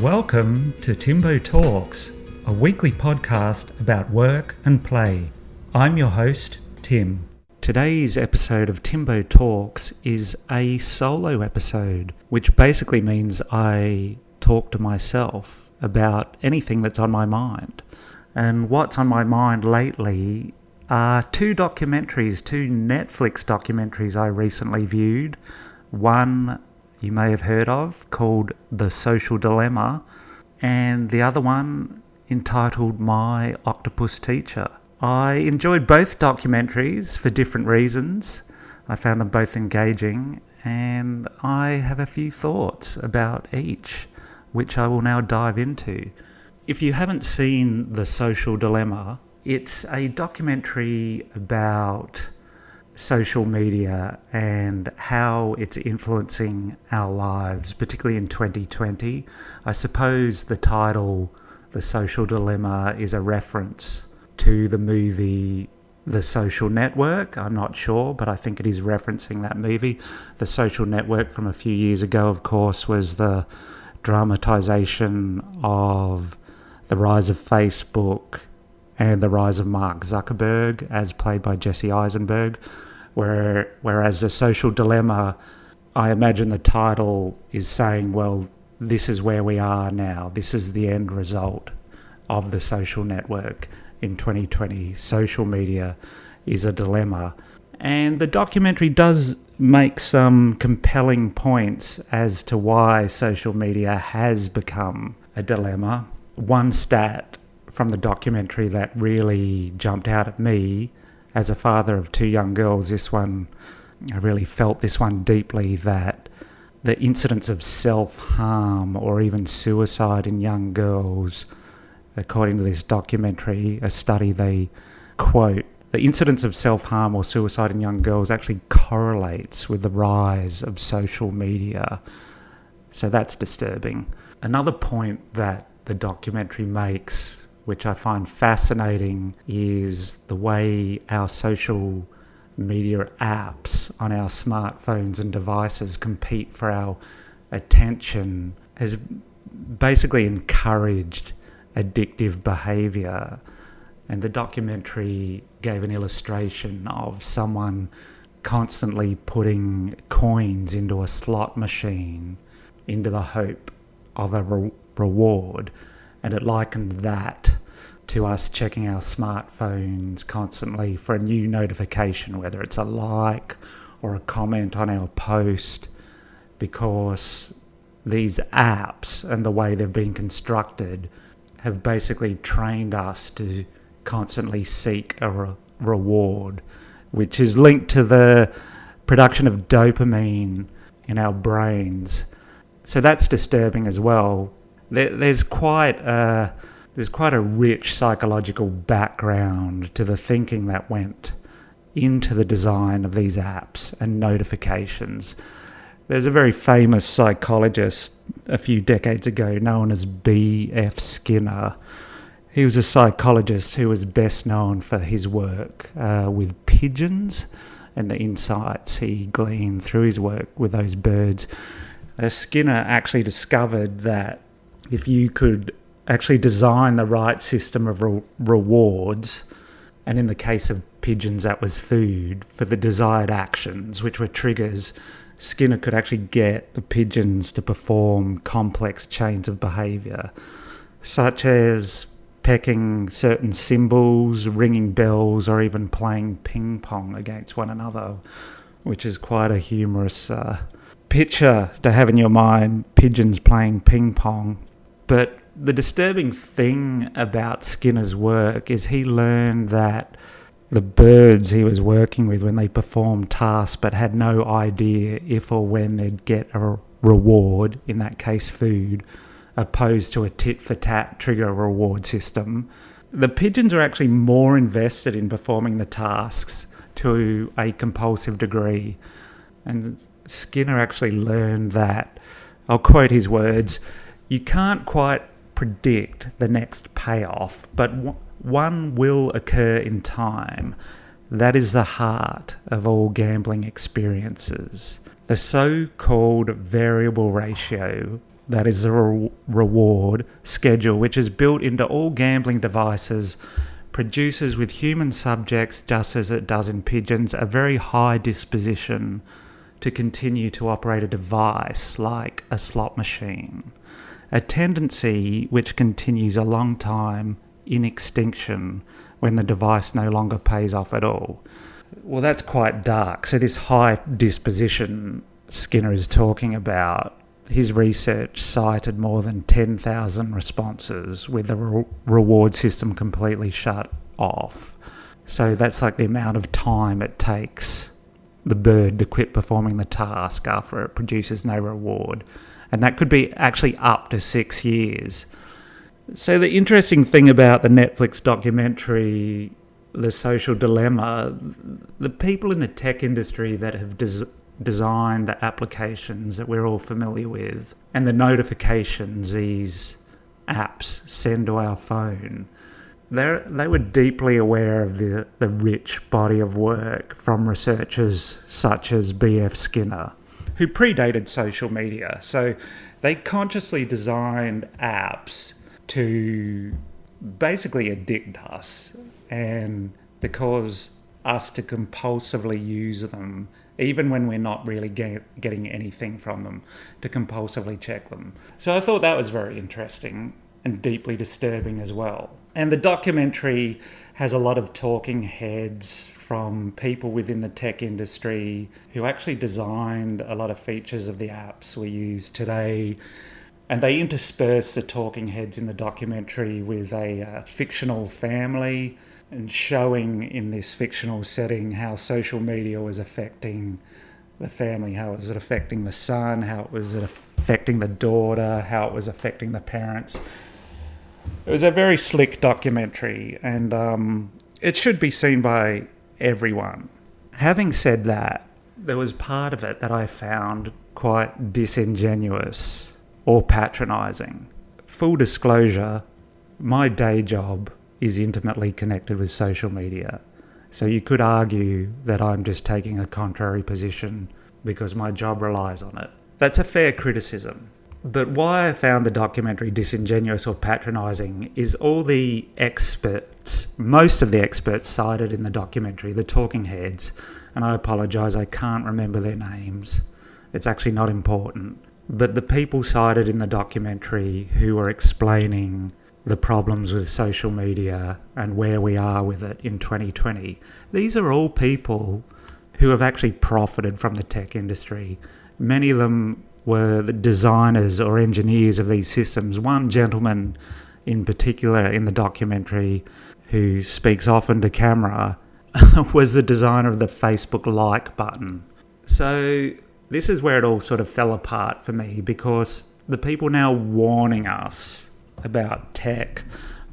Welcome to Timbo Talks, a weekly podcast about work and play. I'm your host, Tim. Today's episode of Timbo Talks is a solo episode, which basically means I talk to myself about anything that's on my mind. And what's on my mind lately are two Netflix documentaries I recently viewed. One you may have heard of, called The Social Dilemma, and the other one entitled My Octopus Teacher. I enjoyed both documentaries for different reasons. I found them both engaging, and I have a few thoughts about each, which I will now dive into. If you haven't seen The Social Dilemma, it's a documentary about social media and how it's influencing our lives, particularly in 2020. I suppose the title, The Social Dilemma, is a reference to the movie The Social Network. I'm not sure, but I think it is referencing that movie. The Social Network from a few years ago, of course, was the dramatization of the rise of Facebook and the rise of Mark Zuckerberg, as played by Jesse Eisenberg. Whereas The Social Dilemma, I imagine the title is saying, well, this is where we are now. This is the end result of the social network in 2020. Social media is a dilemma. And the documentary does make some compelling points as to why social media has become a dilemma. One stat from the documentary that really jumped out at me as a father of two young girls, I really felt this one deeply, that the incidence of self-harm or even suicide in young girls, according to this documentary, a study they quote, the incidence of self-harm or suicide in young girls actually correlates with the rise of social media. So that's disturbing. Another point that the documentary makes, which I find fascinating, is the way our social media apps on our smartphones and devices compete for our attention, has basically encouraged addictive behaviour. And the documentary gave an illustration of someone constantly putting coins into a slot machine into the hope of a reward. And it likened that to us checking our smartphones constantly for a new notification, whether it's a like or a comment on our post, because these apps and the way they've been constructed have basically trained us to constantly seek a reward, which is linked to the production of dopamine in our brains. So that's disturbing as well. There's quite a rich psychological background to the thinking that went into the design of these apps and notifications. There's a very famous psychologist a few decades ago known as B.F. Skinner. He was a psychologist who was best known for his work with pigeons and the insights he gleaned through his work with those birds. Skinner actually discovered that if you could actually design the right system of rewards, and in the case of pigeons that was food, for the desired actions, which were triggers, Skinner could actually get the pigeons to perform complex chains of behaviour, such as pecking certain symbols, ringing bells, or even playing ping pong against one another, which is quite a humorous picture to have in your mind, pigeons playing ping pong. But the disturbing thing about Skinner's work is he learned that the birds he was working with, when they performed tasks but had no idea if or when they'd get a reward, in that case food, opposed to a tit-for-tat trigger reward system, the pigeons are actually more invested in performing the tasks to a compulsive degree. And Skinner actually learned that, I'll quote his words, "You can't quite predict the next payoff, but one will occur in time. That is the heart of all gambling experiences. The so-called variable ratio that is a reward schedule, which is built into all gambling devices, produces with human subjects, just as it does in pigeons, a very high disposition to continue to operate a device like a slot machine. A tendency which continues a long time in extinction when the device no longer pays off at all. Well, that's quite dark. So this high disposition Skinner is talking about, his research cited more than 10,000 responses with the reward system completely shut off. So that's like the amount of time it takes the bird to quit performing the task after it produces no reward. And that could be actually up to 6 years. So the interesting thing about the Netflix documentary, The Social Dilemma, the people in the tech industry that have designed the applications that we're all familiar with and the notifications these apps send to our phone, they were deeply aware of the rich body of work from researchers such as B.F. Skinner, who predated social media. So they consciously designed apps to basically addict us and to cause us to compulsively use them, even when we're not really getting anything from them, to compulsively check them. So I thought that was very interesting and deeply disturbing as well. And the documentary has a lot of talking heads from people within the tech industry who actually designed a lot of features of the apps we use today. And they intersperse the talking heads in the documentary with a fictional family, and showing in this fictional setting how social media was affecting the family, how it was affecting the son, how it was affecting the daughter, how it was affecting the parents. It was a very slick documentary, and it should be seen by everyone. Having said that, there was part of it that I found quite disingenuous or patronising. Full disclosure, my day job is intimately connected with social media. So you could argue that I'm just taking a contrary position because my job relies on it. That's a fair criticism. But why I found the documentary disingenuous or patronising is all the experts, most of the experts cited in the documentary, the talking heads, and I apologise, I can't remember their names. It's actually not important. But the people cited in the documentary who were explaining the problems with social media and where we are with it in 2020, these are all people who have actually profited from the tech industry. Many of them were the designers or engineers of these systems. One gentleman in particular in the documentary, who speaks often to camera, was the designer of the Facebook like button. So this is where it all sort of fell apart for me, because the people now warning us about tech,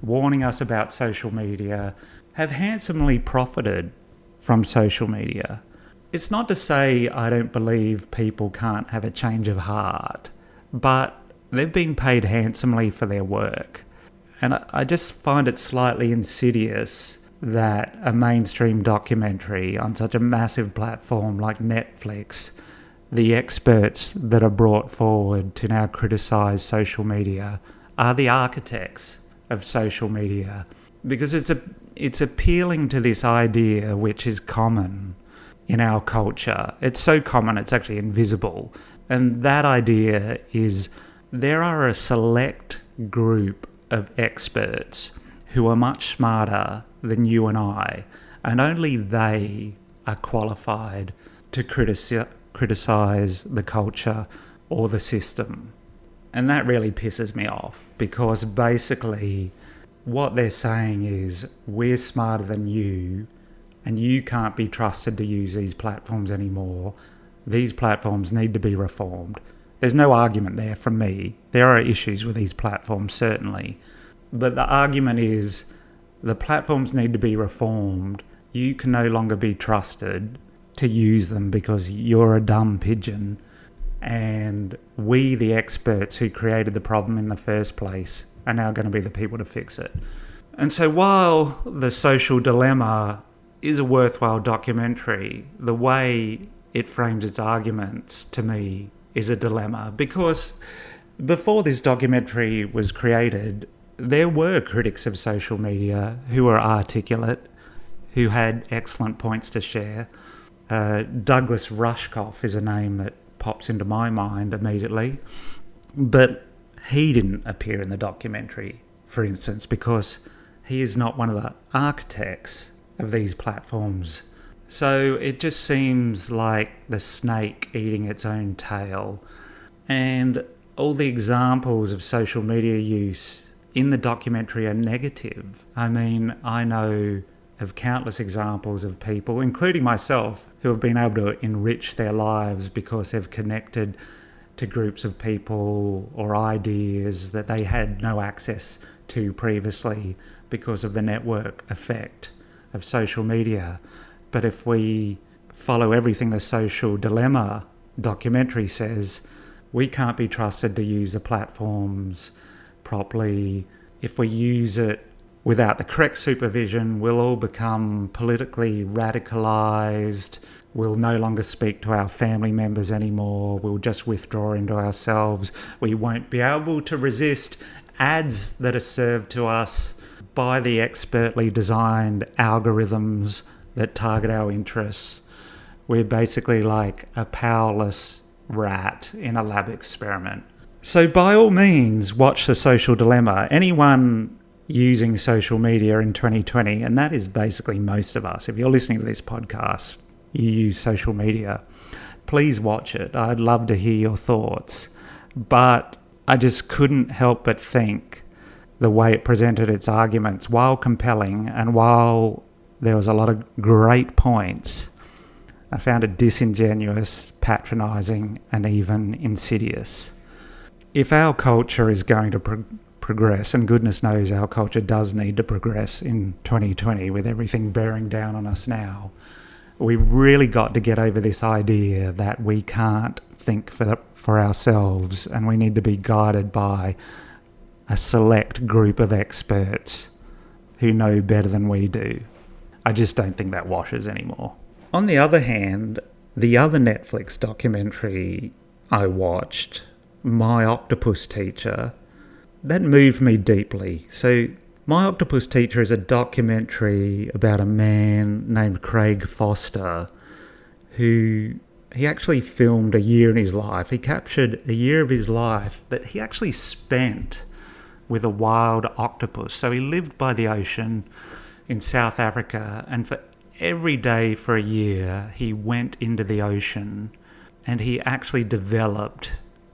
warning us about social media, have handsomely profited from social media. It's not to say I don't believe people can't have a change of heart, but they've been paid handsomely for their work. And I just find it slightly insidious that a mainstream documentary on such a massive platform like Netflix, the experts that are brought forward to now criticise social media are the architects of social media, because it's appealing to this idea which is common in our culture. It's so common it's actually invisible, and that idea is there are a select group of experts who are much smarter than you and I, and only they are qualified to criticise the culture or the system. And that really pisses me off, because basically what they're saying is we're smarter than you and you can't be trusted to use these platforms anymore. These platforms need to be reformed. There's no argument there from me. There are issues with these platforms, certainly. But the argument is the platforms need to be reformed. You can no longer be trusted to use them because you're a dumb pigeon. And we, the experts who created the problem in the first place, are now going to be the people to fix it. And so while The Social Dilemma is a worthwhile documentary, the way it frames its arguments, to me, is a dilemma. Because before this documentary was created, there were critics of social media who were articulate, who had excellent points to share. Douglas Rushkoff is a name that pops into my mind immediately, but he didn't appear in the documentary, for instance, because he is not one of the architects of these platforms. So it just seems like the snake eating its own tail. And all the examples of social media use in the documentary are negative. I mean, I know of countless examples of people, including myself, who have been able to enrich their lives because they've connected to groups of people or ideas that they had no access to previously because of the network effect of social media. But if we follow everything the Social Dilemma documentary says, we can't be trusted to use the platforms properly. If we use it without the correct supervision, we'll all become politically radicalised. We'll no longer speak to our family members anymore. We'll just withdraw into ourselves. We won't be able to resist ads that are served to us by the expertly designed algorithms that target our interests. We're basically like a powerless rat in a lab experiment. So by all means, watch The Social Dilemma. Anyone using social media in 2020, and that is basically most of us. If you're listening to this podcast, you use social media. Please watch it. I'd love to hear your thoughts. But I just couldn't help but think the way it presented its arguments, while compelling and while there was a lot of great points, I found it disingenuous, patronising, and even insidious. If our culture is going to progress, and goodness knows our culture does need to progress in 2020 with everything bearing down on us now, we've really got to get over this idea that we can't think for ourselves and we need to be guided by a select group of experts who know better than we do. I just don't think that washes anymore. On the other hand, the other Netflix documentary I watched, My Octopus Teacher, that moved me deeply. So My Octopus Teacher is a documentary about a man named Craig Foster who he actually filmed a year in his life. He captured a year of his life that he actually spent with a wild octopus. So he lived by the ocean in South Africa, and for every day for a year he went into the ocean and he actually developed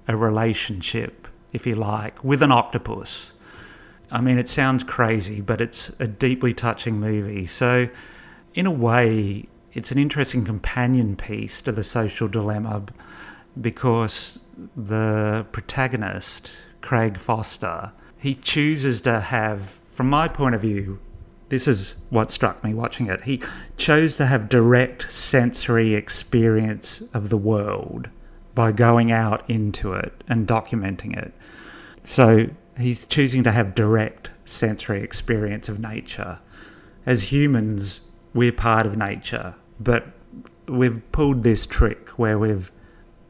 a relationship, if you like, with an octopus. I mean, it sounds crazy, but it's a deeply touching movie. So in a way, it's an interesting companion piece to The Social Dilemma because the protagonist, Craig Foster, he chooses to have, from my point of view, this is what struck me watching it, he chose to have direct sensory experience of the world by going out into it and documenting it. So he's choosing to have direct sensory experience of nature. As humans, we're part of nature, but we've pulled this trick where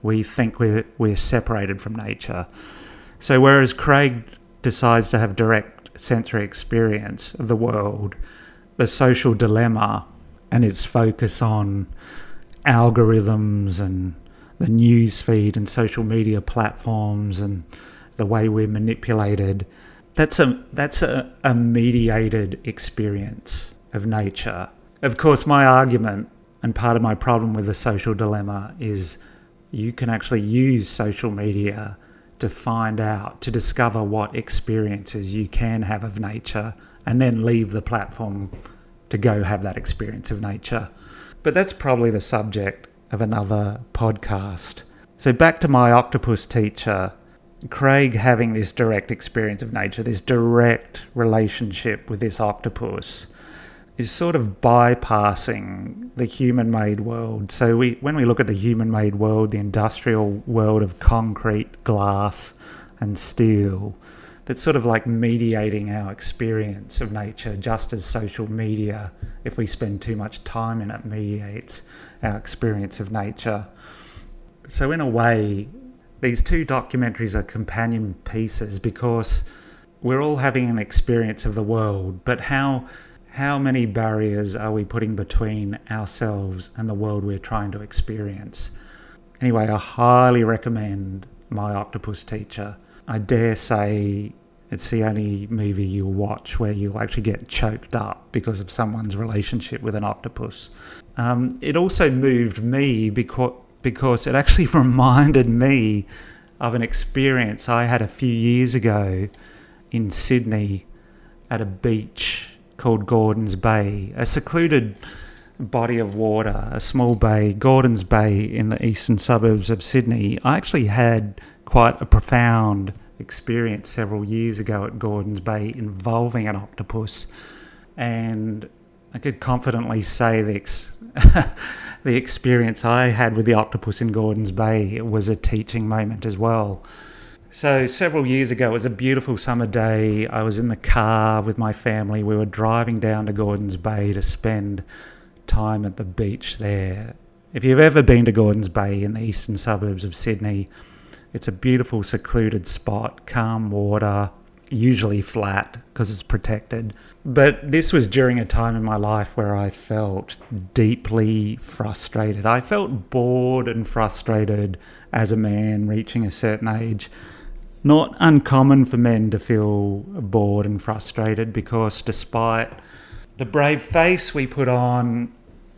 we think we're separated from nature. So whereas Craig decides to have direct sensory experience of the world, The Social Dilemma and its focus on algorithms and the news feed and social media platforms and the way we're manipulated, that's a mediated experience of nature. Of course, my argument and part of my problem with The Social Dilemma is you can actually use social media to find out, to discover what experiences you can have of nature and then leave the platform to go have that experience of nature. But that's probably the subject of another podcast. So back to My Octopus Teacher, Craig having this direct experience of nature, this direct relationship with this octopus, is sort of bypassing the human-made world. So when we look at the human-made world, the industrial world of concrete, glass and steel, that's sort of like mediating our experience of nature, just as social media, if we spend too much time in it, mediates our experience of nature. So in a way, these two documentaries are companion pieces because we're all having an experience of the world, but how many barriers are we putting between ourselves and the world we're trying to experience? Anyway, I highly recommend My Octopus Teacher. I dare say it's the only movie you'll watch where you'll actually get choked up because of someone's relationship with an octopus. It also moved me because it actually reminded me of an experience I had a few years ago in Sydney at a beach called Gordon's Bay, a secluded body of water, a small bay, Gordon's Bay in the eastern suburbs of Sydney. I actually had quite a profound experience several years ago at Gordon's Bay involving an octopus, and I could confidently say the experience I had with the octopus in Gordon's Bay was a teaching moment as well. So several years ago, it was a beautiful summer day. I was in the car with my family. We were driving down to Gordon's Bay to spend time at the beach there. If you've ever been to Gordon's Bay in the eastern suburbs of Sydney, it's a beautiful secluded spot, calm water, usually flat because it's protected. But this was during a time in my life where I felt deeply frustrated. I felt bored and frustrated as a man reaching a certain age. Not uncommon for men to feel bored and frustrated because despite the brave face we put on,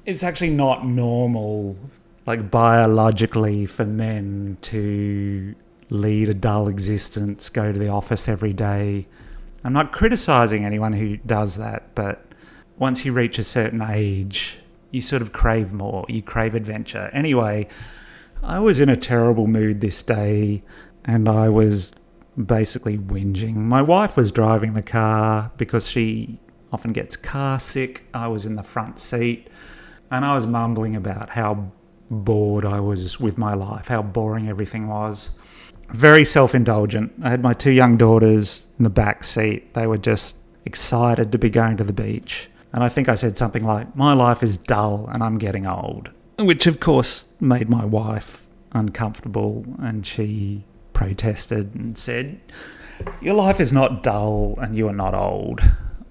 it's actually not normal, like biologically, for men to lead a dull existence, go to the office every day. I'm not criticising anyone who does that, but once you reach a certain age, you sort of crave more, you crave adventure. Anyway, I was in a terrible mood this day and I was basically whinging. My wife was driving the car because she often gets car sick. I was in the front seat and I was mumbling about how bored I was with my life, how boring everything was. Very self-indulgent. I had my two young daughters in the back seat. They were just excited to be going to the beach. And I think I said something like, "My life is dull and I'm getting old," which of course made my wife uncomfortable, and she protested and said, "Your life is not dull and you are not old,"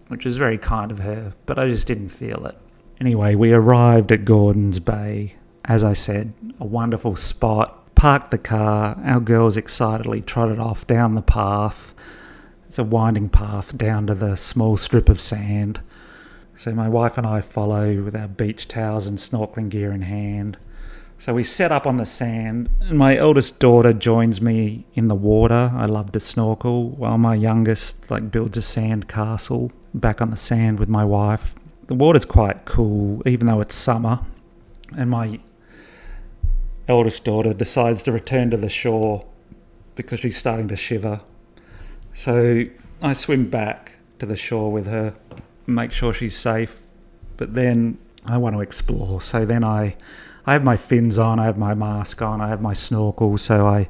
which is very kind of her, but I just didn't feel it. Anyway, we arrived at Gordon's Bay. As I said, a wonderful spot. Parked the car. Our girls excitedly trotted off down the path. It's a winding path down to the small strip of sand. So my wife and I follow with our beach towels and snorkeling gear in hand. So we set up on the sand, and my eldest daughter joins me in the water. I love to snorkel, while my youngest builds a sand castle back on the sand with my wife. The water's quite cool, even though it's summer, and my eldest daughter decides to return to the shore because she's starting to shiver. So I swim back to the shore with her, make sure she's safe, but then I want to explore. So then I have my fins on, I have my mask on, I have my snorkel, so I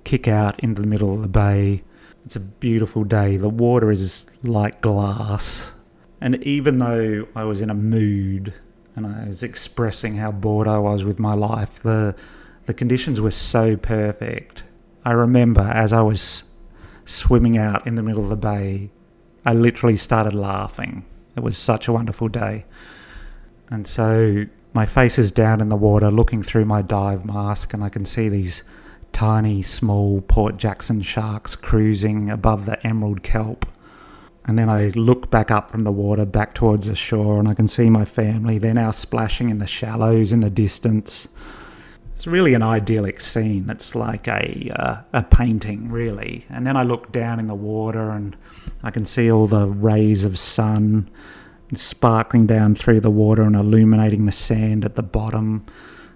kick out into the middle of the bay. It's a beautiful day. The water is like glass. And even though I was in a mood and I was expressing how bored I was with my life, the conditions were so perfect. I remember as I was swimming out in the middle of the bay, I literally started laughing. It was such a wonderful day. And so my face is down in the water looking through my dive mask, and I can see these tiny, small Port Jackson sharks cruising above the emerald kelp. And then I look back up from the water, back towards the shore, and I can see my family. They're now splashing in the shallows in the distance. It's really an idyllic scene. It's like a painting, really. And then I look down in the water and I can see all the rays of sun sparkling down through the water and illuminating the sand at the bottom.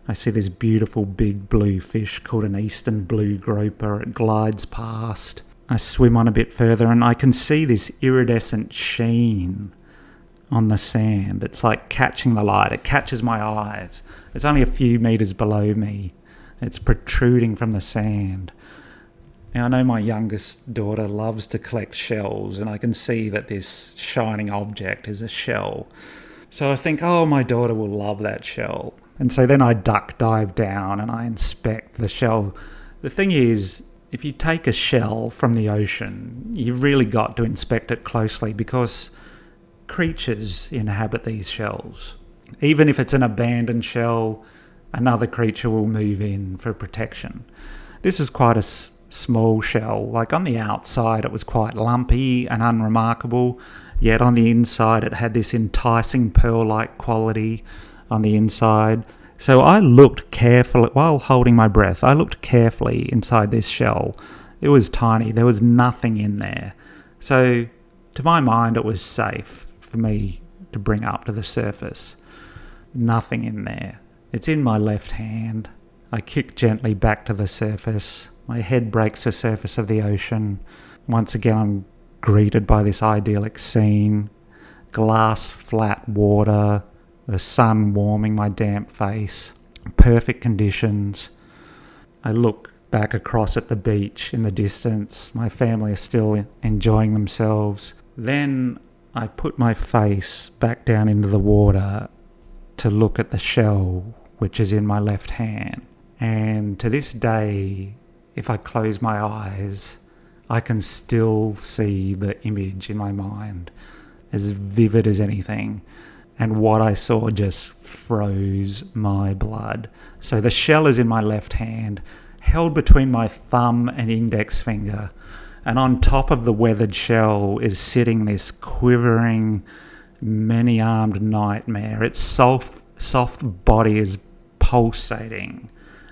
I see this beautiful big blue fish called an eastern blue groper. It glides past. I swim on a bit further and I can see this iridescent sheen on the sand. It's like catching the light. It catches my eyes. It's only a few meters below me. It's protruding from the sand. Now, I know my youngest daughter loves to collect shells, and I can see that this shining object is a shell. So I think, oh, my daughter will love that shell. And so then I duck dive down and I inspect the shell The thing is, if you take a shell from the ocean, you've really got to inspect it closely because creatures inhabit these shells. Even if it's an abandoned shell, another creature will move in for protection. This is quite a small shell. Like on the outside it was quite lumpy and unremarkable, yet on the inside it had this enticing pearl-like quality on the inside. So I looked carefully, while holding my breath, I looked carefully inside this shell. It was tiny, there was nothing in there. So to my mind it was safe for me to bring up to the surface. Nothing in there. It's in my left hand. I kick gently back to the surface. My head breaks the surface of the ocean. Once again I'm greeted by this idyllic scene. Glass flat water, the sun warming my damp face, perfect conditions. I look back across at the beach in the distance. My family are still enjoying themselves. Then I put my face back down into the water to look at the shell which is in my left hand. And to this day, if I close my eyes, I can still see the image in my mind, as vivid as anything. And what I saw just froze my blood. So the shell is in my left hand, held between my thumb and index finger. And on top of the weathered shell is sitting this quivering, many-armed nightmare. Its soft body is pulsating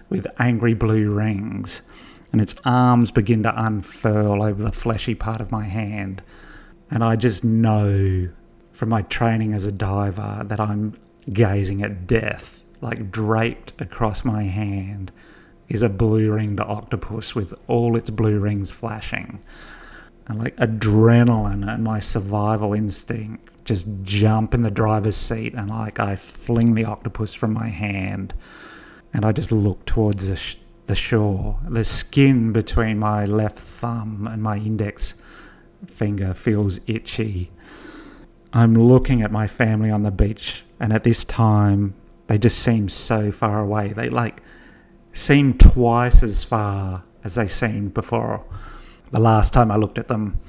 with angry blue rings. And its arms begin to unfurl over the fleshy part of my hand. And I just know from my training as a diver that I'm gazing at death. Like draped across my hand is a blue-ringed octopus with all its blue rings flashing. And like adrenaline and my survival instinct just jump in the driver's seat, and like I fling the octopus from my hand and I just look towards the shore. The skin between my left thumb and my index finger feels itchy. I'm looking at my family on the beach, and at this time they just seem so far away. They like seem twice as far as they seemed before the last time I looked at them.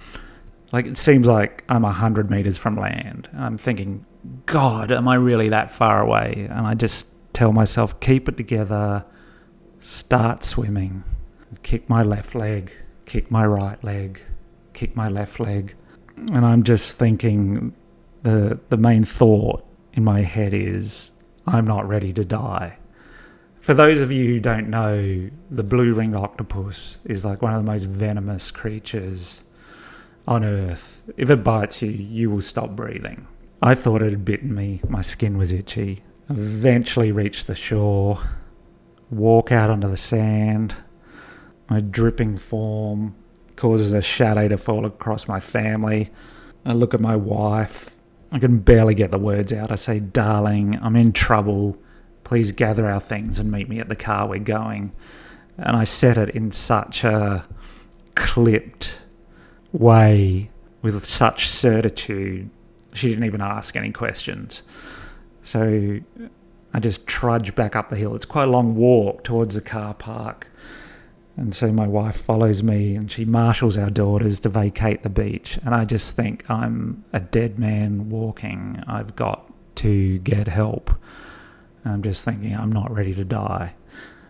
Like it seems like I'm 100 meters from land. I'm thinking, God, am I really that far away? And I just tell myself, keep it together, start swimming. Kick my left leg, kick my right leg, kick my left leg. And I'm just thinking, the main thought in my head is, I'm not ready to die. For those of you who don't know, the blue-ringed octopus is like one of the most venomous creatures on Earth. If it bites you, you will stop breathing. I thought it had bitten me. My skin was itchy. Eventually reached the shore, walk out onto the sand. My dripping form causes a shadow to fall across my family. I look at my wife. I can barely get the words out. I say, darling, I'm in trouble. Please gather our things and meet me at the car we're going. And I said it in such a clipped way, with such certitude. She didn't even ask any questions. So I just trudge back up the hill. It's quite a long walk towards the car park. And so my wife follows me and she marshals our daughters to vacate the beach. And I just think I'm a dead man walking. I've got to get help. I'm just thinking I'm not ready to die.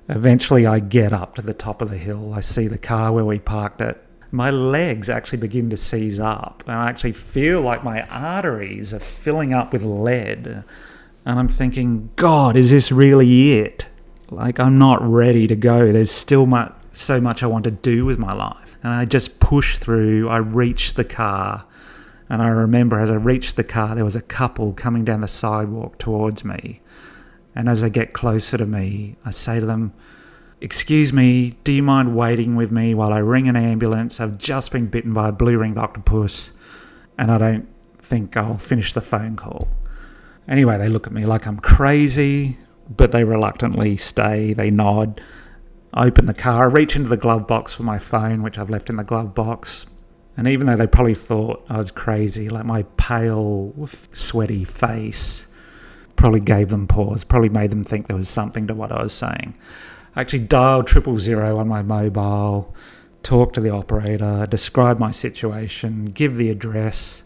Eventually I get up to the top of the hill. I see the car where we parked it. My legs actually begin to seize up. And I actually feel like my arteries are filling up with lead. And I'm thinking, God, is this really it? Like, I'm not ready to go. There's still so much I want to do with my life. And I just push through. I reach the car. And I remember as I reached the car, there was a couple coming down the sidewalk towards me. And as they get closer to me, I say to them, excuse me, do you mind waiting with me while I ring an ambulance? I've just been bitten by a blue-ringed octopus, and I don't think I'll finish the phone call. Anyway, they look at me like I'm crazy, but they reluctantly stay. They nod. I open the car, I reach into the glove box for my phone, which I've left in the glove box. And even though they probably thought I was crazy, like my pale, sweaty face probably gave them pause, probably made them think there was something to what I was saying. I actually dialed 000 on my mobile, talked to the operator, described my situation, give the address,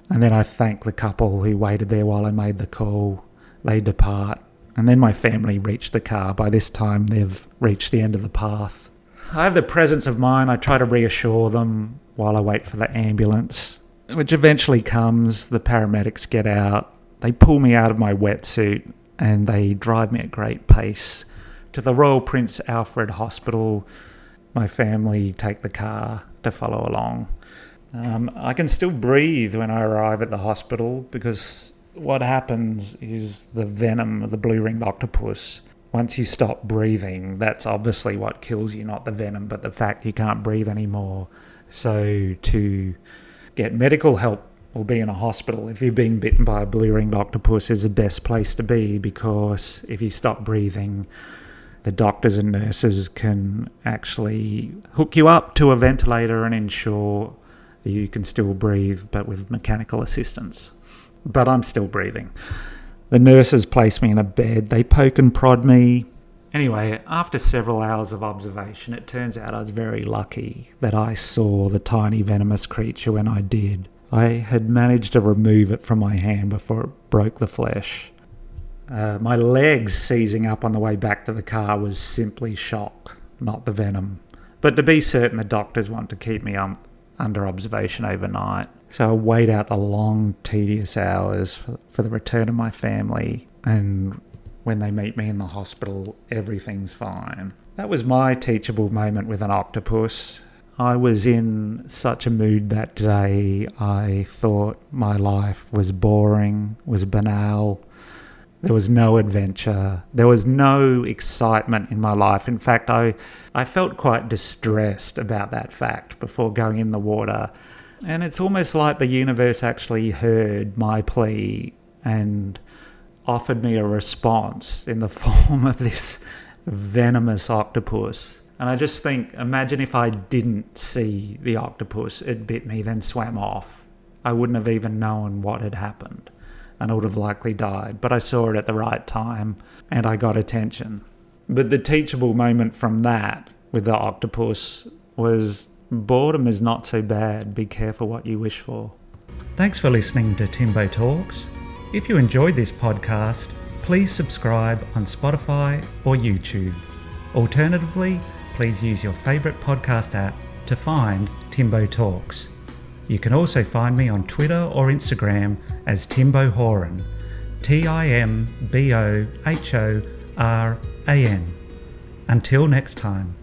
and then I thanked the couple who waited there while I made the call. They depart, and then my family reached the car. By this time, they've reached the end of the path. I have the presence of mind. I try to reassure them while I wait for the ambulance, which eventually comes. The paramedics get out. They pull me out of my wetsuit and they drive me at great pace to the Royal Prince Alfred Hospital. My family take the car to follow along. I can still breathe when I arrive at the hospital because what happens is the venom of the blue-ringed octopus. Once you stop breathing, that's obviously what kills you, not the venom, but the fact you can't breathe anymore. So to get medical help or be in a hospital if you've been bitten by a blue-ringed octopus is the best place to be, because if you stop breathing, the doctors and nurses can actually hook you up to a ventilator and ensure that you can still breathe, but with mechanical assistance. But I'm still breathing. The nurses place me in a bed. They poke and prod me. Anyway, after several hours of observation, it turns out I was very lucky that I saw the tiny venomous creature when I did. I had managed to remove it from my hand before it broke the flesh. My legs seizing up on the way back to the car was simply shock, not the venom. But to be certain, the doctors want to keep me under observation overnight. So I wait out the long, tedious hours for the return of my family, and when they meet me in the hospital, everything's fine. That was my teachable moment with an octopus. I was in such a mood that day. I thought my life was boring, was banal. There was no adventure. There was no excitement in my life. In fact, I felt quite distressed about that fact before going in the water. And it's almost like the universe actually heard my plea and offered me a response in the form of this venomous octopus. And I just think, imagine if I didn't see the octopus, it bit me, then swam off. I wouldn't have even known what had happened, and I would have likely died. But I saw it at the right time, and I got attention. But the teachable moment from that, with the octopus, was boredom is not so bad. Be careful what you wish for. Thanks for listening to Timbo Talks. If you enjoyed this podcast, please subscribe on Spotify or YouTube. Alternatively, please use your favourite podcast app to find Timbo Talks. You can also find me on Twitter or Instagram as Timbo Horan, TimboHoran. Until next time.